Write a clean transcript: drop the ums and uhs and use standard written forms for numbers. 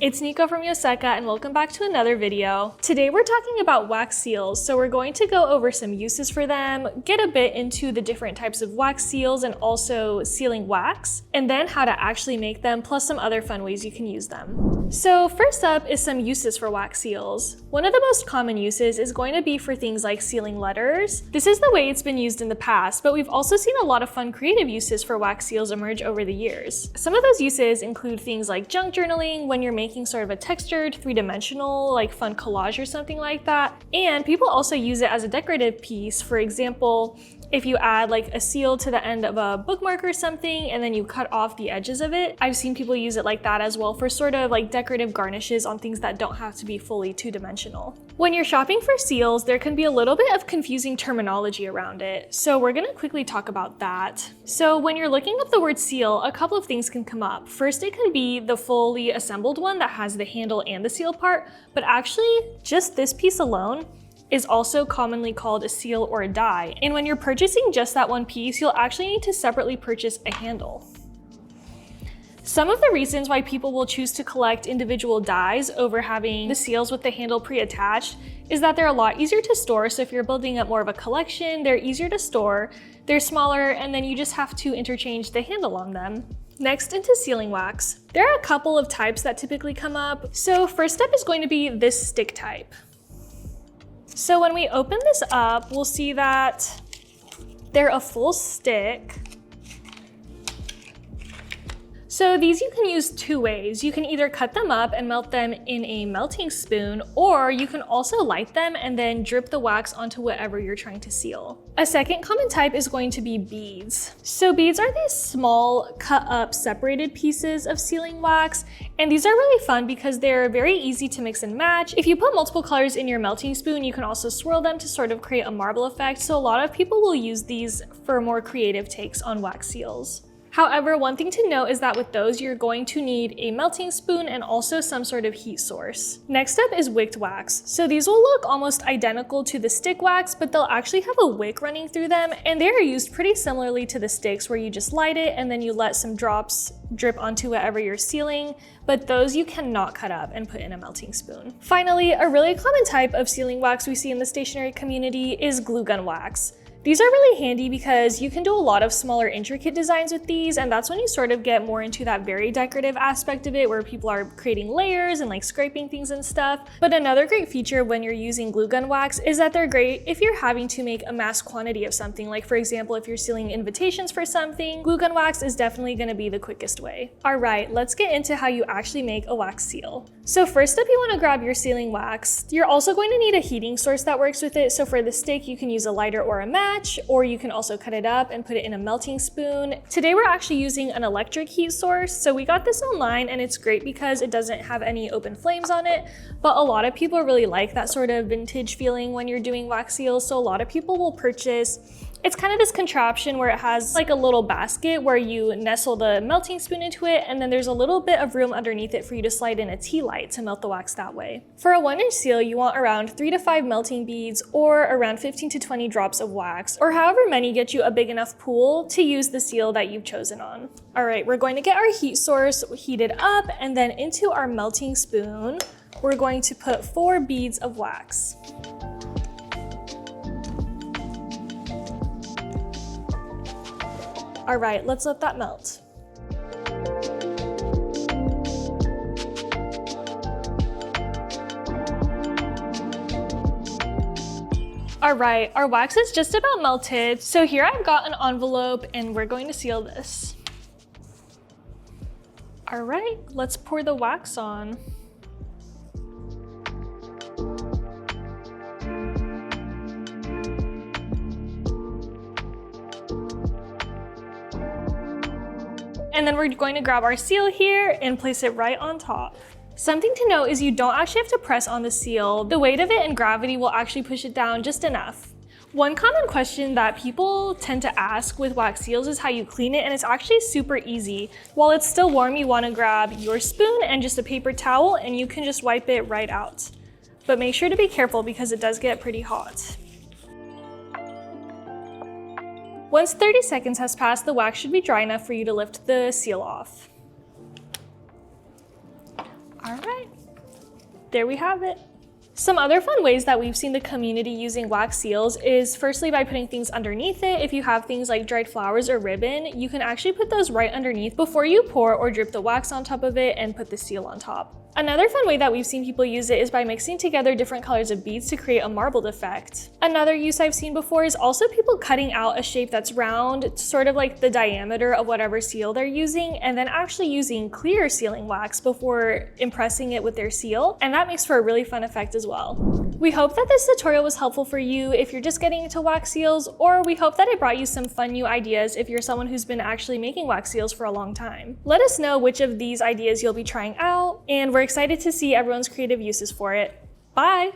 It's Nico from Yoseka and welcome back to another video. Today we're talking about wax seals, so we're going to go over some uses for them, get a bit into the different types of wax seals and also sealing wax, and then how to actually make them, plus some other fun ways you can use them. So first up is some uses for wax seals. One of the most common uses is going to be for things like sealing letters. This is the way it's been used in the past, but we've also seen a lot of fun creative uses for wax seals emerge over the years. Some of those uses include things like junk journaling, when you're making sort of a textured, three-dimensional, like fun collage or something like that. And people also use it as a decorative piece. For example, if you add like a seal to the end of a bookmark or something and then you cut off the edges of it. I've seen people use it like that as well for sort of like decorative garnishes on things that don't have to be fully two-dimensional. When you're shopping for seals, there can be a little bit of confusing terminology around it. So we're gonna quickly talk about that. So when you're looking up the word seal, a couple of things can come up. First, it could be the fully assembled one that has the handle and the seal part, but actually just this piece alone is also commonly called a seal or a die. And when you're purchasing just that one piece, you'll actually need to separately purchase a handle. Some of the reasons why people will choose to collect individual dies over having the seals with the handle pre-attached is that they're a lot easier to store. So if you're building up more of a collection, they're easier to store, they're smaller, and then you just have to interchange the handle on them. Next, into sealing wax. There are a couple of types that typically come up. So first step is going to be this stick type. So when we open this up, we'll see that they're a full stick. So these you can use two ways. You can either cut them up and melt them in a melting spoon, or you can also light them and then drip the wax onto whatever you're trying to seal. A second common type is going to be beads. So beads are these small, cut up, separated pieces of sealing wax, and these are really fun because they're very easy to mix and match. If you put multiple colors in your melting spoon, you can also swirl them to sort of create a marble effect, so a lot of people will use these for more creative takes on wax seals. However, one thing to note is that with those, you're going to need a melting spoon and also some sort of heat source. Next up is wicked wax. So these will look almost identical to the stick wax, but they'll actually have a wick running through them, and they are used pretty similarly to the sticks where you just light it and then you let some drops drip onto whatever you're sealing, but those you cannot cut up and put in a melting spoon. Finally, a really common type of sealing wax we see in the stationery community is glue gun wax. These are really handy because you can do a lot of smaller intricate designs with these, and that's when you sort of get more into that very decorative aspect of it where people are creating layers and like scraping things and stuff. But another great feature when you're using glue gun wax is that they're great if you're having to make a mass quantity of something. Like for example, if you're sealing invitations for something, glue gun wax is definitely going to be the quickest way. All right, let's get into how you actually make a wax seal. So first up, you want to grab your sealing wax. You're also going to need a heating source that works with it. So for the stick, you can use a lighter or a match, or you can also cut it up and put it in a melting spoon. Today we're actually using an electric heat source. So we got this online and it's great because it doesn't have any open flames on it, but a lot of people really like that sort of vintage feeling when you're doing wax seals. So a lot of people will purchase, it's kind of this contraption where it has like a little basket where you nestle the melting spoon into it, and then there's a little bit of room underneath it for you to slide in a tea light to melt the wax that way. For a 1-inch seal, you want around 3 to 5 melting beads or around 15 to 20 drops of wax, or however many get you a big enough pool to use the seal that you've chosen on. All right, we're going to get our heat source heated up, and then into our melting spoon, we're going to put 4 beads of wax. All right, let's let that melt. All right, our wax is just about melted. So here I've got an envelope and we're going to seal this. All right, let's pour the wax on. And then we're going to grab our seal here and place it right on top. Something to note is you don't actually have to press on the seal. The weight of it and gravity will actually push it down just enough. One common question that people tend to ask with wax seals is how you clean it, and it's actually super easy. While it's still warm, you want to grab your spoon and just a paper towel and you can just wipe it right out. But make sure to be careful because it does get pretty hot. Once 30 seconds has passed, the wax should be dry enough for you to lift the seal off. All right. there we have it. Some other fun ways that we've seen the community using wax seals is firstly by putting things underneath it. If you have things like dried flowers or ribbon, you can actually put those right underneath before you pour or drip the wax on top of it and put the seal on top. Another fun way that we've seen people use it is by mixing together different colors of beads to create a marbled effect. Another use I've seen before is also people cutting out a shape that's round, sort of like the diameter of whatever seal they're using, and then actually using clear sealing wax before impressing it with their seal, and that makes for a really fun effect as well. We hope that this tutorial was helpful for you if you're just getting into wax seals, or we hope that it brought you some fun new ideas if you're someone who's been actually making wax seals for a long time. Let us know which of these ideas you'll be trying out, and we're excited to see everyone's creative uses for it. Bye!